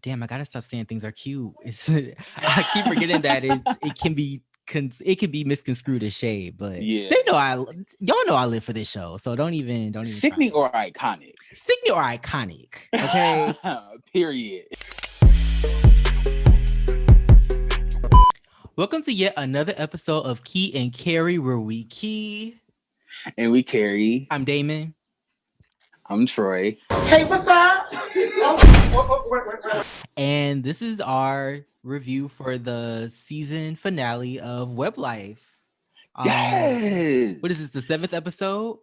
Damn, I gotta stop saying things are cute. It's I keep forgetting that it can be misconstrued as shade, but Yeah. they know y'all know I live for this show, so don't even Sickening or iconic? Sickening or iconic, okay? Period. Welcome to yet another episode of Key and Carrie, where we key and we carry. I'm Damon. I'm Troy. Hey, what's up? And this is our review for the season finale of WebLYFE. Yes. What is this, the 7th episode?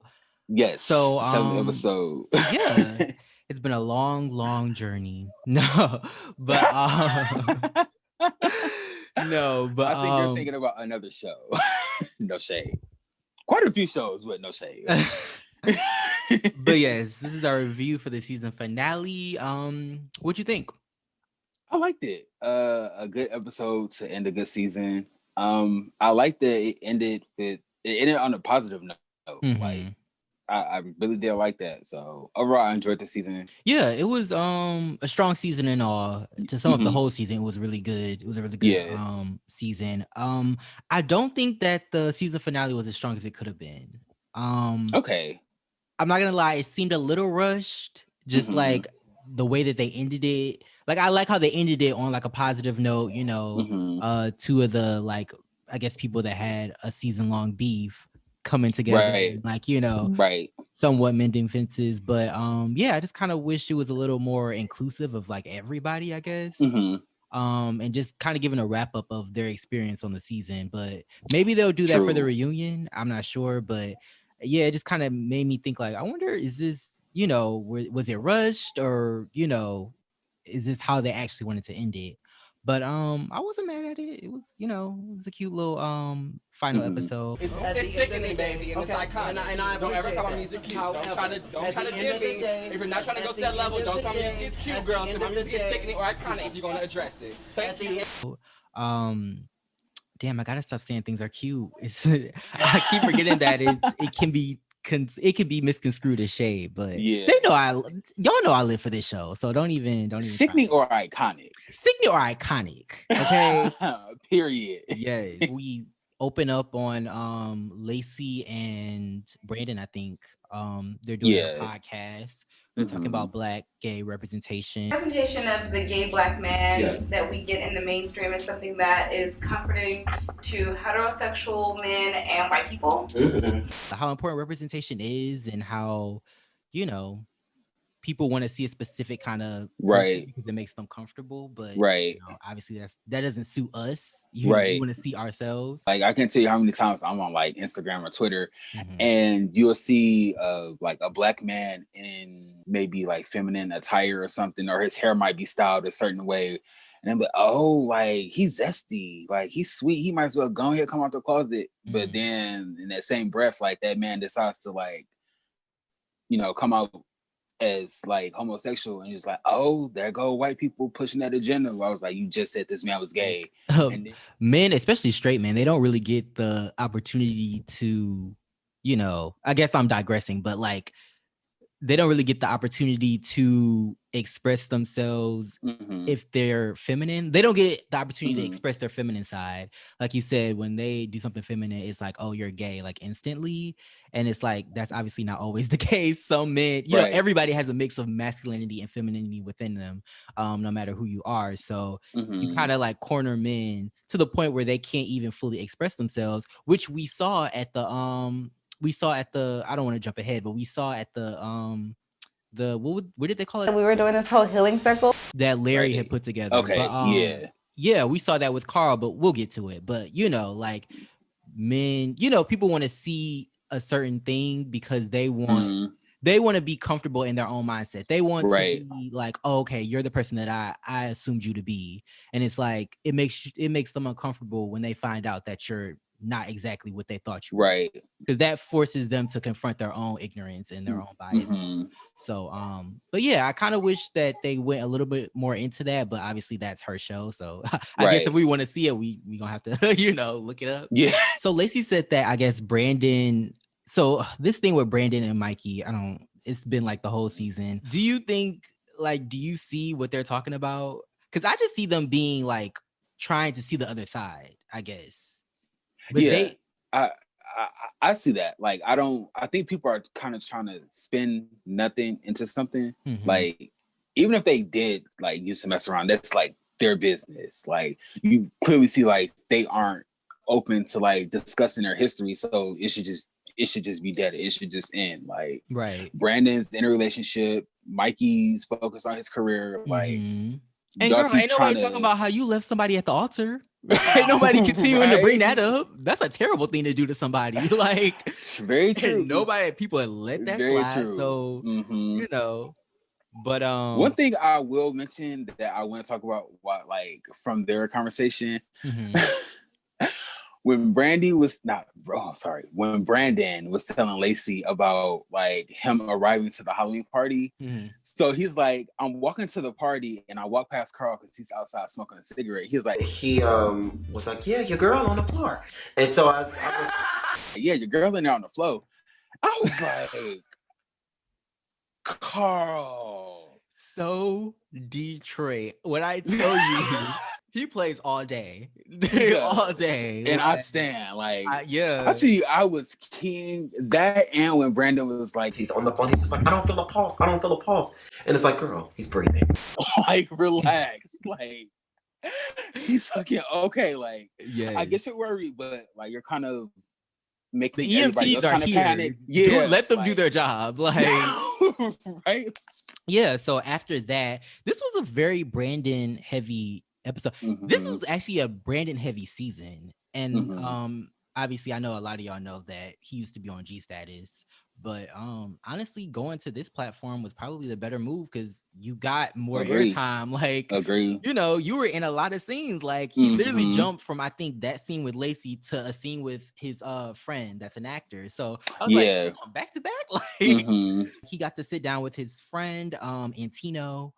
Yes. So 7th episode. Yeah. It's been a long journey. No, but no, but I think you're thinking about another show. No shade. Quite a few shows, but no shade. But yes, this is our review for the season finale. What'd you think? I liked it. A good episode to end a good season. I liked that it ended on a positive note. Mm-hmm. Like I really did like that. So overall, I enjoyed the season. Yeah, it was a strong season in all. To sum up the whole season, it was really good. It was a really good season. I don't think that the season finale was as strong as it could have been. Okay. I'm not gonna lie, it seemed a little rushed, just like the way that they ended it. Like, I like how they ended it on like a positive note, you know. Two of the, like, I guess, people that had a season-long beef coming together, right? And, like, you know, right, somewhat mending fences. But yeah, I just kind of wish it was a little more inclusive of like everybody, I guess. And just kind of giving a wrap up of their experience on the season. But maybe they'll do that for the reunion. I'm not sure, but yeah, it just kind of made me think, like, I wonder, is this, you know, was it rushed, or, you know, is this how they actually wanted to end it? But I wasn't mad at it. It was, you know, it was a cute little final episode. It's sickening, baby, and it's iconic. And I don't ever call my music cute. Don't try to give me. If you're not trying to go to that level, don't tell me music is cute, girl. So my music is sickening or iconic if you're going to address it. Thank you. Damn, I gotta stop saying things are cute. It's I keep forgetting that it can be misconstrued as shade, but yeah, they know y'all know I live for this show, so don't even sickening or iconic. Sickening or iconic, okay? Period. Yes, we open up on Lacey and Brandon. I think they're doing a podcast. They're talking about Black gay representation. Representation of the gay Black man that we get in the mainstream is something that is comforting to heterosexual men and white people. How important representation is, and how, you know, people want to see a specific kind of because it makes them comfortable, but you know, obviously that doesn't suit us. We want to see ourselves. Like, I can't tell you how many times I'm on like Instagram or Twitter, and you'll see like a Black man in maybe like feminine attire or something, or his hair might be styled a certain way, and I'm like, oh, like, he's zesty, like, he's sweet, he might as well go ahead, come out the closet. But then in that same breath, like, that man decides to, like, you know, come out as like homosexual, and just like, oh, there go white people pushing that agenda. I was like, you just said this man was gay. And then, men, especially straight men, they don't really get the opportunity to, you know, I guess I'm digressing, but like, they don't really get the opportunity to express themselves if they're feminine. They don't get the opportunity to express their feminine side. Like you said, when they do something feminine, it's like, oh, you're gay, like, instantly. And it's like, that's obviously not always the case. Some men, you know, everybody has a mix of masculinity and femininity within them, no matter who you are. So you kind of like corner men to the point where they can't even fully express themselves, which we saw at the I don't want to jump ahead, but we saw at the what did they call it? We were doing this whole healing circle that Larry had put together. Okay, but, yeah, we saw that with Carl, but we'll get to it. But, you know, like, men, you know, people want to see a certain thing because they want to be comfortable in their own mindset. They want to be like, oh, okay, you're the person that I assumed you to be. And it's like, it makes them uncomfortable when they find out that you're not exactly what they thought you were. Because that forces them to confront their own ignorance and their own biases. So but yeah, I kind of wish that they went a little bit more into that, but obviously that's her show, so I guess if we want to see it, we gonna have to you know, look it up. So Lacey said that, I guess, Brandon, so this thing with Brandon and Mikey, it's been like the whole season. Do you think, like, do you see what they're talking about? because I just see them being like trying to see the other side, I guess. But I see that. Like, I think people are kind of trying to spin nothing into something. Like, even if they did like use to mess around, that's like their business. Like, you clearly see like they aren't open to like discussing their history, so it should just be dead. It should just end. Like, Brandon's in a relationship, Mikey's focused on his career. Like, and girl, ain't nobody talking about how you left somebody at the altar. Ain't nobody continuing to bring that up. That's a terrible thing to do to somebody. Like, very true. People had let that slide. True. So you know. But one thing I will mention that I want to talk about, from their conversation, when Brandon was telling Lacey about like him arriving to the Halloween party. So he's like, I'm walking to the party and I walk past Carl because he's outside smoking a cigarette. He's like, he was like, yeah, your girl on the floor. And so I was yeah, your girl in there on the floor. I was like, Carl, so Detroit. When I tell you, he plays all day, all day, and I stand like, I see you. I was king that, and when Brandon was like, he's on the phone, he's just like, I don't feel a pulse, and it's like, girl, he's breathing. Like, relax, like he's fucking okay. Like, I guess you're worried, but like you're kind of making the EMTs are here. Panic. Yeah, let them do their job. Like, right? Yeah. So after that, this was a very Brandon heavy episode. This was actually a Brandon heavy season, and obviously I know a lot of y'all know that he used to be on G Status, but honestly, going to this platform was probably the better move because you got more airtime. Like, you know, you were in a lot of scenes. Like, he literally jumped from, I think, that scene with Lacey to a scene with his friend that's an actor. So I was like, oh, back to back. Like, he got to sit down with his friend Antino.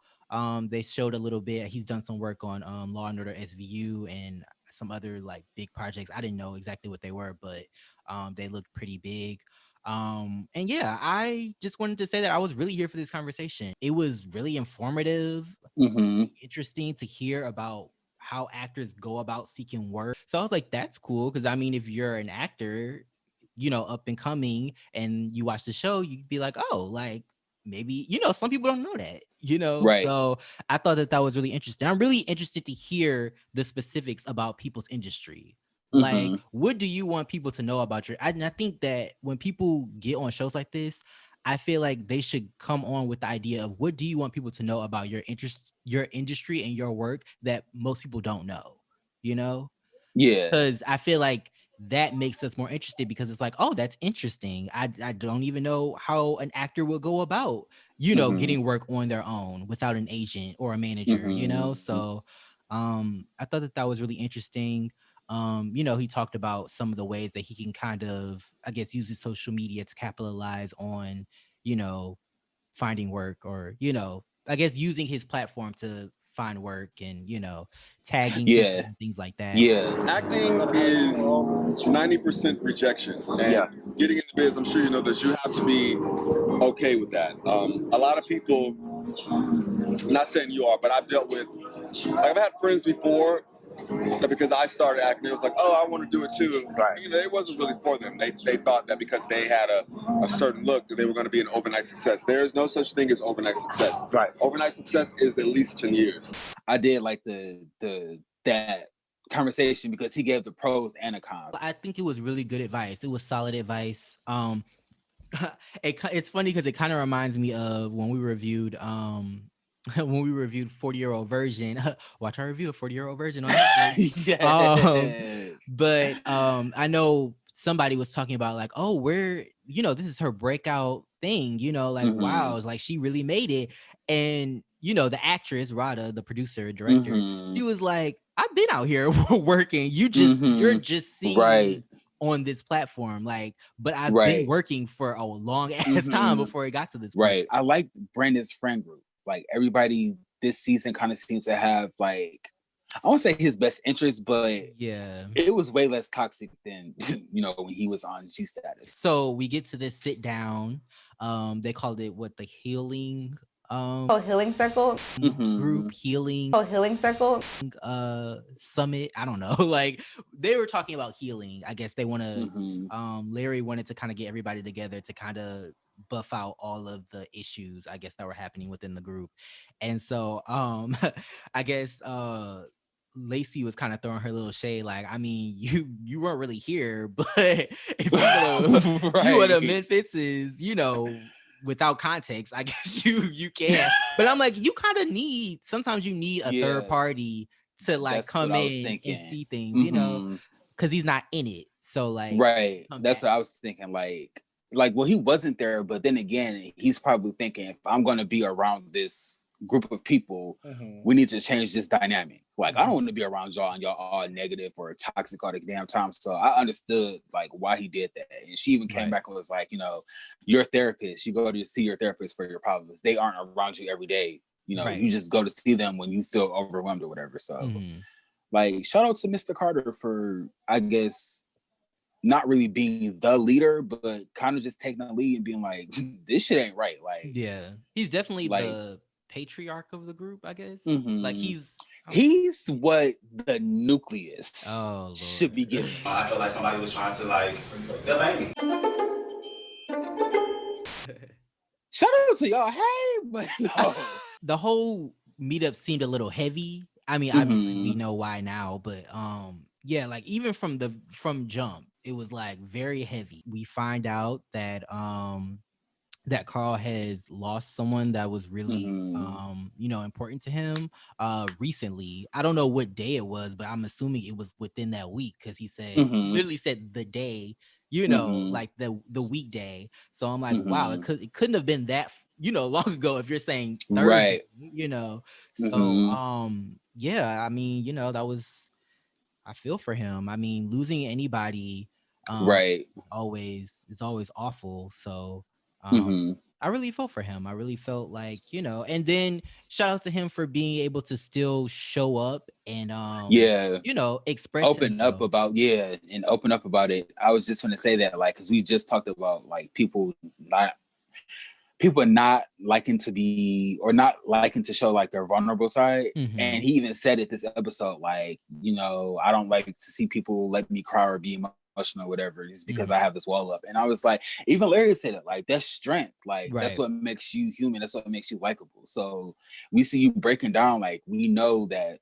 They showed a little bit. He's done some work on Law and Order SVU and some other like big projects. I didn't know exactly what they were, but they looked pretty big. And yeah, I just wanted to say that I was really here for this conversation. It was really informative, interesting to hear about how actors go about seeking work. So I was like, that's cool. Because I mean, if you're an actor, you know, up and coming, and you watch the show, you'd be like, oh, like, maybe, you know, some people don't know that, you know? Right. So I thought that was really interesting. I'm really interested to hear the specifics about people's industry. Like, what do you want people to know about your, and I think that when people get on shows like this, I feel like they should come on with the idea of what do you want people to know about your interest, your industry and your work that most people don't know, you know? Yeah. Because I feel like that makes us more interested because it's like, oh, that's interesting. I don't even know how an actor will go about, you know, getting work on their own without an agent or a manager, you know? So I thought that was really interesting. You know, he talked about some of the ways that he can kind of, I guess, use his social media to capitalize on, you know, finding work or, you know, I guess using his platform to find work and, you know, tagging people and things like that. Yeah. Acting is 90% rejection. And getting into biz, I'm sure you know this, you have to be okay with that. A lot of people, I'm not saying you are, but I've dealt with, like, I've had friends before because I started acting, it was like, oh, I want to do it too. Right. You know, it wasn't really for them. They thought that because they had a certain look that they were going to be an overnight success. There is no such thing as overnight success. Right. Overnight success is at least 10 years. I did like that conversation because he gave the pros and the cons. I think it was really good advice. It was solid advice. It's funny because it kind of reminds me of when we reviewed 40-Year-Old Virgin. Watch our review of 40-Year-Old Virgin on Netflix. But I know somebody was talking about like, oh, you know, this is her breakout thing, you know, like, wow, like she really made it. And, you know, the actress, Rada, the producer, director, she was like, I've been out here working. You're just seeing on this platform, like, but I've been working for a long ass time before it got to this point. Right. I like Brandon's friend group. Like, everybody this season kind of seems to have, like, I won't say his best interest, but it was way less toxic than, you know, when he was on G Status. So we get to this sit down. They called it the healing healing circle, group healing circle, summit. I don't know. Like they were talking about healing. I guess they want to. Larry wanted to kind of get everybody together to kind of buff out all of the issues, I guess, that were happening within the group. And so I guess Lacey was kind of throwing her little shade, like, I mean, you weren't really here, but if you were the Memphis's, without context, I guess you can. But I'm like, you kind of sometimes you need a third party to like come in and see things, because he's not in it. So like, that's what I was thinking. Like, well, he wasn't there, but then again, he's probably thinking, if I'm going to be around this group of people, we need to change this dynamic. Like, I don't want to be around y'all and y'all all negative or toxic all the damn time. So I understood like why he did that. And she even came back and was like, your therapist, you go to see your therapist for your problems. They aren't around you every day. You just go to see them when you feel overwhelmed or whatever. So like, shout out to Mr. Carter for, I guess, not really being the leader, but kind of just taking the lead and being like, this shit ain't right. Like, yeah, he's definitely like, the patriarch of the group, I guess. Like he's what the nucleus should be given. I feel like somebody was trying to like defame me. Shout out to y'all. Hey, but no. The whole meetup seemed a little heavy. I mean, obviously we know why now, but yeah, like even from jump, it was like very heavy. We find out that that Carl has lost someone that was really important to him recently. I don't know what day it was, but I'm assuming it was within that week, because he said literally said the day, like the weekday. So I'm like, wow, it couldn't have been that long ago if you're saying Thursday, So yeah, I mean, that was, I feel for him. I mean, losing anybody is always awful. So I really felt for him. I really felt like, and then shout out to him for being able to still show up and express open up about it. I was just going to say that, like, because we just talked about like people not liking to be, or not liking to show like their vulnerable side. And he even said it this episode, like, I don't like to see people let me cry or be emotional or whatever. It's because I have this wall up. And I was like, even Larry said it, like, that's strength. Like, that's what makes you human. That's what makes you likable. So we see you breaking down, like, we know that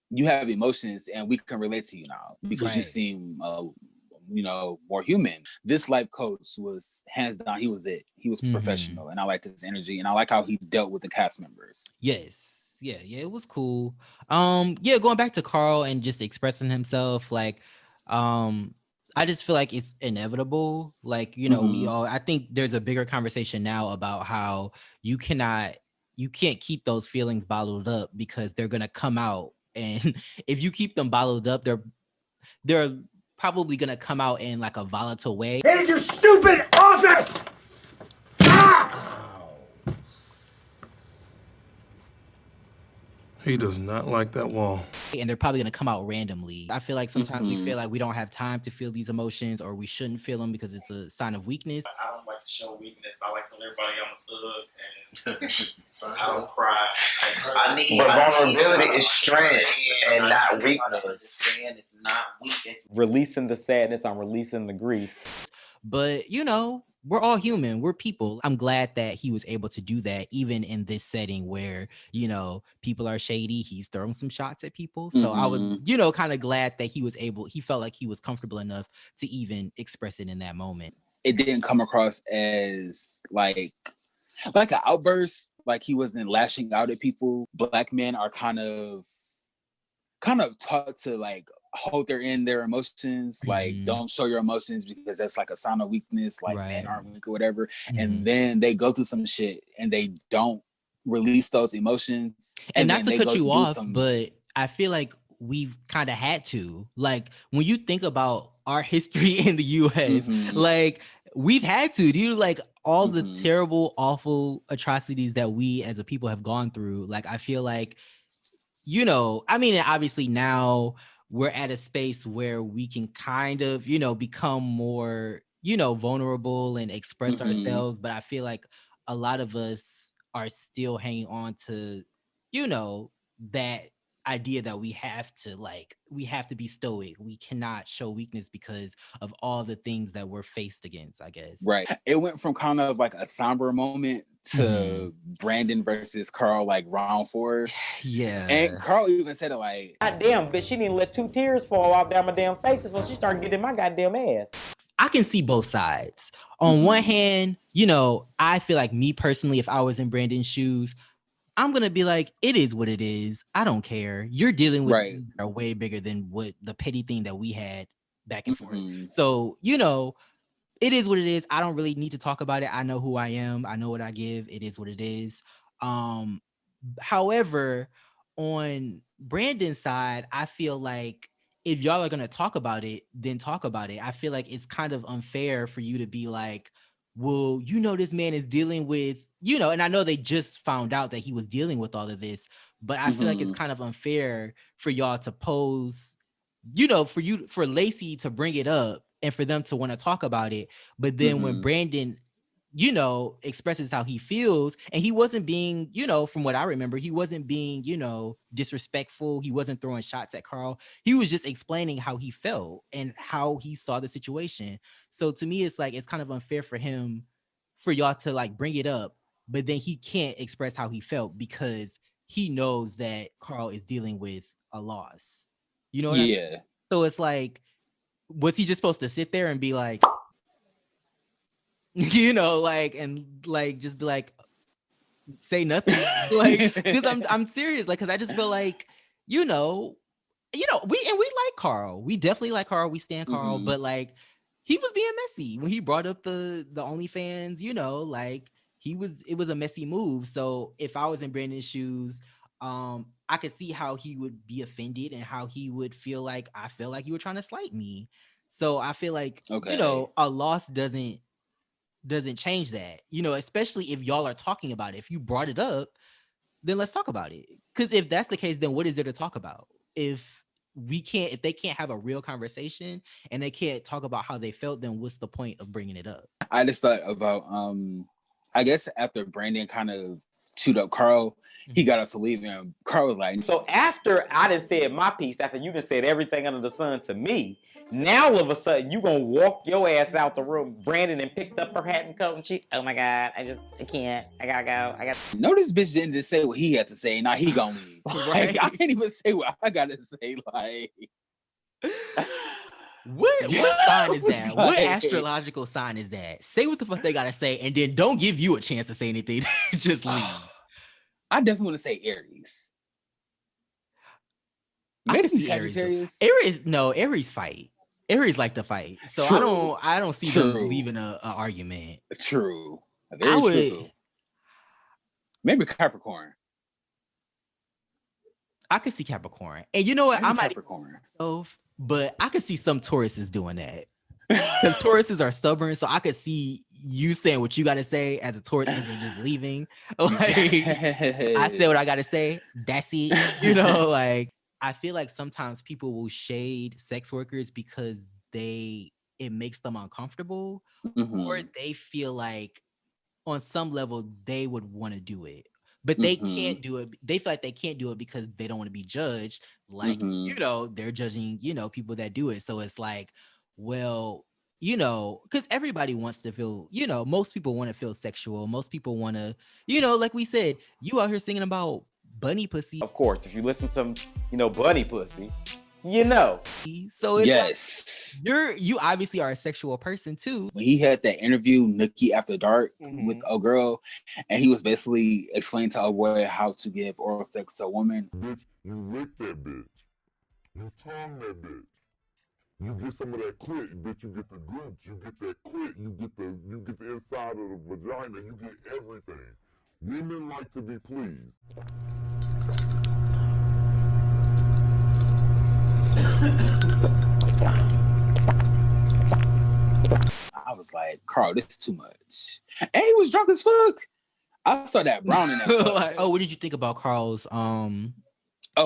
you have emotions and we can relate to you now because you seem more human. This life coach was hands down, he was it. He was professional, and I liked his energy, and I like how he dealt with the cast members. Yes. Yeah, it was cool. Going back to Carl and just expressing himself, like, I just feel like it's inevitable. Like, I think there's a bigger conversation now about how you can't keep those feelings bottled up, because they're gonna come out, and if you keep them bottled up, they're probably gonna come out in like a volatile way. In your stupid office! He does not like that wall. And they're probably going to come out randomly. I feel like sometimes we feel like we don't have time to feel these emotions, or we shouldn't feel them because it's a sign of weakness. I don't like to show weakness. I like to tell everybody I'm a thug, and I don't cry. But vulnerability is strength and not weakness. It's not weakness. Releasing the sadness, I'm releasing the grief. But, we're all human. We're people. I'm glad that he was able to do that, even in this setting where, people are shady. He's throwing some shots at people. So I was, kind of glad that he felt like he was comfortable enough to even express it in that moment. It didn't come across as like an outburst. Like, he wasn't lashing out at people. Black men are kind of taught to like hold their emotions, like don't show your emotions because that's like a sign of weakness, like men aren't weak or whatever. And then they go through some shit and they don't release those emotions. And not to cut you off, but I feel like we've kind of had to, like, when you think about our history in the US, like, we've had to do like all the terrible, awful atrocities that we as a people have gone through. Like, I feel like, I mean, obviously now we're at a space where we can kind of, become more, vulnerable and express ourselves. But I feel like a lot of us are still hanging on to, you know, that idea that we have to be stoic. We cannot show weakness because of all the things that we're faced against, I guess. Right. It went from kind of like a somber moment to Brandon versus Carl, like round 4. Yeah. And Carl even said it like, God damn, bitch, she didn't let 2 tears fall off down my damn face when she started getting my goddamn ass. I can see both sides. On one hand, you know, I feel like me personally, if I was in Brandon's shoes, I'm going to be like, it is what it is. I don't care. You're dealing with things that are way bigger than what the petty thing that we had back and forth. So, you know, it is what it is. I don't really need to talk about it. I know who I am. I know what I give. It is what it is. However, on Brandon's side, I feel like if y'all are going to talk about it, then talk about it. I feel like it's kind of unfair for you to be like, well, you know, this man is dealing with, you know, and I know they just found out that he was dealing with all of this, but I feel like it's kind of unfair for y'all to pose, you know, for Lacey to bring it up and for them to want to talk about it. But then when Brandon, you know, expresses how he feels, and he wasn't being, you know, from what I remember, he wasn't being, you know, disrespectful. He wasn't throwing shots at Carl. He was just explaining how he felt and how he saw the situation. So to me, it's like, it's kind of unfair for him, for y'all to like bring it up, but then he can't express how he felt because he knows that Carl is dealing with a loss. You know what I mean? So it's like, was he just supposed to sit there and be like, you know, like, and like, just be like, say nothing? Like, because I'm serious, like, because I just feel like, you know, we like Carl. We definitely like Carl. We stand Carl, but like, he was being messy when he brought up the OnlyFans, you know, like it was a messy move. So if I was in Brandon's shoes, I could see how he would be offended and how he would feel like, I feel like you were trying to slight me. So I feel like, you know, a loss doesn't change that, you know, especially if y'all are talking about it. If you brought it up, then let's talk about it. Because if that's the case, then what is there to talk about? If they can't have a real conversation and they can't talk about how they felt, then what's the point of bringing it up? I just thought about, I guess after Brandon kind of chewed up Carl, he got us to leave him. Carl was like, so after I done said my piece, after you done said everything under the sun to me, now all of a sudden you gonna walk your ass out the room. Brandon and picked up her hat and coat and she, oh my God, I can't, I gotta go. No, this bitch didn't just say what he had to say. Now he gonna leave. Like, I can't even say what I gotta say. Like, what sign is that? Like, what astrological sign is that? Say what the fuck they gotta say, and then don't give you a chance to say anything. Just leave. I definitely want to say Aries. Maybe Sagittarius. Aries fight. Aries like to fight. So true. I don't see them leaving a argument. It's true. Very true. Maybe Capricorn. I could see Capricorn. And you know what? I might Capricorn. But I could see some Tauruses doing that. Because Tauruses are stubborn, so I could see you saying what you gotta say as a Taurus and then just leaving. Like, I said what I gotta say. That's it. You know, like, I feel like sometimes people will shade sex workers because it makes them uncomfortable, or they feel like on some level they would want to do it, but they can't do it. They feel like they can't do it because they don't want to be judged. Like, you know, they're judging, you know, people that do it. So it's like, well, you know, because everybody wants to feel, you know, most people want to feel sexual. Most people want to, you know, like we said, you out here singing about bunny pussy. Of course, if you listen to, you know, bunny pussy, you know. So it's like, you obviously are a sexual person too. When he had that interview, Nookie After Dark, with a girl, and he was basically explaining to a boy how to give oral sex to a woman. Bitch, you lick that bitch. You tongue that bitch. You get some of that clit, bitch. You get the glutes. You get that clit. You get the inside of the vagina. You get everything. Women like to be pleased. I was like, Carl, this is too much. And he was drunk as fuck. I saw that brown in that. Like, oh, what did you think about Carl's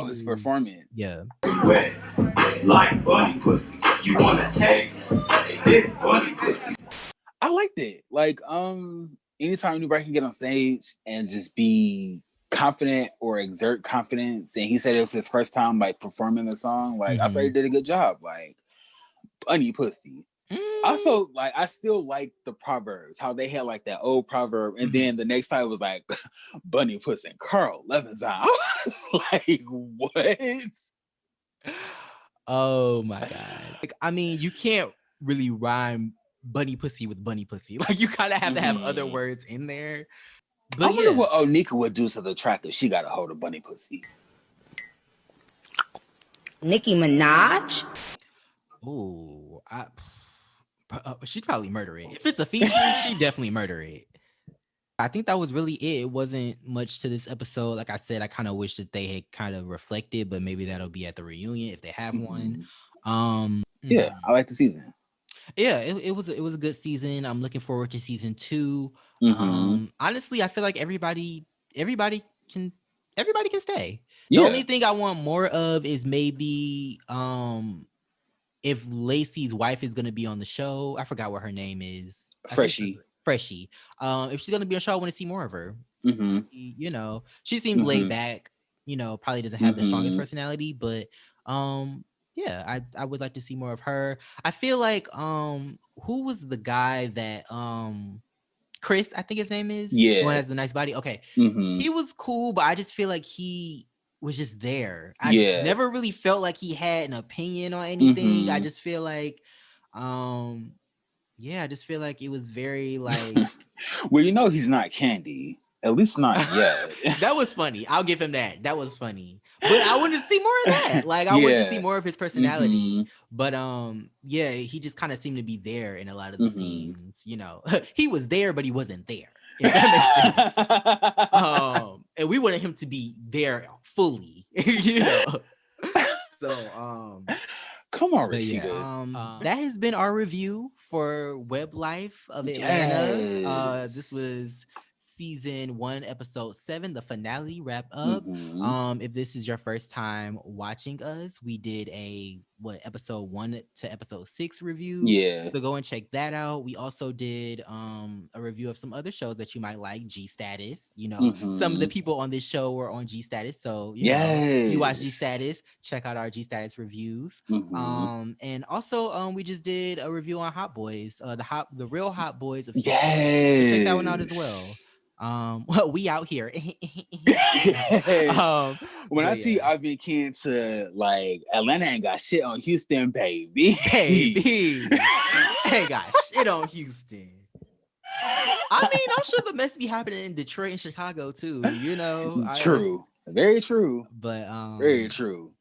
his performance? Yeah. Wet, like bunny pussy. You wanna taste this bunny pussy? I liked it. Like, anytime anybody can get on stage and just be confident or exert confidence, and he said it was his first time like performing the song, like I thought he did a good job. Like bunny pussy. Also, like I still like the proverbs, how they had like that old proverb, and then the next time it was like bunny pussy and Carl Levinson. Like what? Oh my god! Like I mean, you can't really rhyme bunny pussy with bunny pussy. Like you kind of have to have other words in there. But I wonder what Onika would do to the track if she got a hold of bunny pussy. Nicki Minaj. Oh, she'd probably murder it. If it's a feature, she'd definitely murder it. I think that was really it. It wasn't much to this episode. Like I said, I kind of wish that they had kind of reflected, but maybe that'll be at the reunion if they have one. Yeah, I like the season. Yeah, it was a good season. I'm looking forward to season 2. Honestly, I feel like everybody can stay. The only thing I want more of is maybe if Lacey's wife is gonna be on the show. I forgot what her name is. Freshie. If she's gonna be on the show, I want to see more of her. You know, she seems laid back. You know, probably doesn't have the strongest personality, but yeah, I would like to see more of her. I feel like who was the guy that Chris, I think his name is, the one that has the nice body. Okay, he was cool, but I just feel like he was just there. I never really felt like he had an opinion on anything. I just feel like I just feel like it was very like well, you know, he's not Candy. At least not yet. That was funny. I'll give him that. That was funny. But I want to see more of that. Like I want to see more of his personality. But yeah, he just kind of seemed to be there in a lot of the scenes. You know, he was there, but he wasn't there. If that makes sense. And we wanted him to be there fully. You know. So come on, Rashida. That has been our review for WebLYFE of Atlanta. This was season 1, episode 7, the finale wrap up. If this is your first time watching us, we did a episode 1 to episode 6 review. So go and check that out. We also did a review of some other shows that you might like. G Status, you know, some of the people on this show were on G Status, so you know, if you watch G Status, check out our G Status reviews. And also we just did a review on Hot Boys, the real Hot Boys of check that one out as well. Well, we out here. When I see I've been keen to like Atlanta ain't got shit on Houston, baby. Ain't got shit on Houston. I mean, I'm sure the mess be happening in Detroit and Chicago too. You know, true, very true. But very true.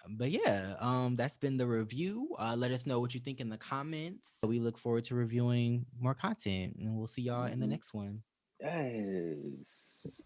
But yeah, that's been the review. Let us know what you think in the comments. We look forward to reviewing more content, and we'll see y'all in the next one. Yes.